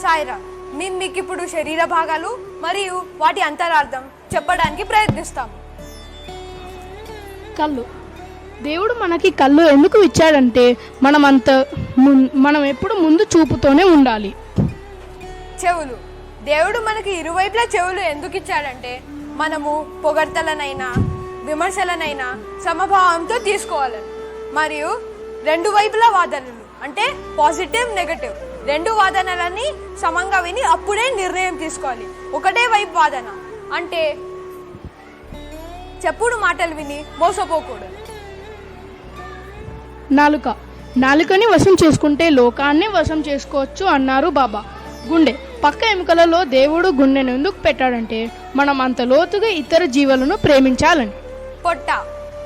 సాయిరా, మేము మీకు ఇప్పుడు శరీర భాగాలు మరియు వాటి అంతరార్థం చెప్పడానికి ప్రయత్నిస్తాము. కళ్ళు. దేవుడు మనకి కళ్ళు ఎందుకు ఇచ్చాడంటే మనం ఎప్పుడు ముందు చూపుతోనే ఉండాలి. చెవులు. దేవుడు మనకి ఇరువైపులా చెవులు ఎందుకు ఇచ్చాడంటే మనము పొగడ్తలనైనా విమర్శలనైనా సమభావంతో తీసుకోవాలని, మరియు రెండు వైపులా వాదనలు అంటే పాజిటివ్ నెగటివ్ రెండు వాదనలని సమంగా విని అప్పుడే నిర్ణయం తీసుకోవాలి. ఒకటే వైపు వాదన అంటే చెప్పుడు మాటలు విని మోసపోకూడదు. నాలుక. నాలుకని వశం చేసుకుంటే లోకాన్ని వశం చేసుకోవచ్చు అన్నారు బాబా. గుండె. పక్క ఎముకలలో దేవుడు గుండెను ఎందుకు పెట్టాడంటే మనం అంత లోతుగా ఇతర జీవులను ప్రేమించాలని. పొట్ట.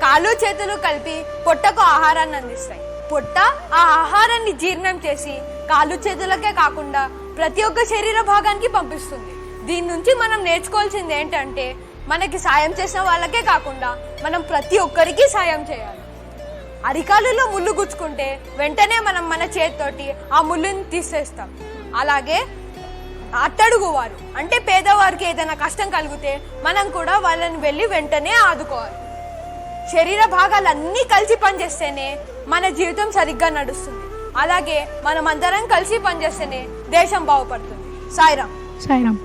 కాళ్ళు చేతులు కలిపి పొట్టకు ఆహారాన్ని అందిస్తాయి. పొట్ట ఆ ఆహారాన్ని జీర్ణం చేసి కాళ్ళు చేతులకే కాకుండా ప్రతి ఒక్క శరీర భాగానికి పంపిస్తుంది. దీని నుంచి మనం నేర్చుకోవాల్సింది ఏంటంటే మనకి సాయం చేసిన వాళ్ళకే కాకుండా మనం ప్రతి ఒక్కరికి సాయం చేయాలి. అరికాలులో ముళ్ళు గుచ్చుకుంటే వెంటనే మనం మన చేతితోటి ఆ ముళ్ళుని తీసేస్తాం. అలాగే అట్టడుగు వారు అంటే పేదవారికి ఏదైనా కష్టం కలిగితే మనం కూడా వాళ్ళని వెళ్ళి వెంటనే ఆదుకోవాలి. శరీర భాగాలన్నీ కలిసి పనిచేస్తేనే మన జీవితం సరిగ్గా నడుస్తుంది. అలాగే మనం అందరం కలిసి పనిచేస్తేనే దేశం బాగుపడుతుంది. సాయిరాం. సాయిరాం.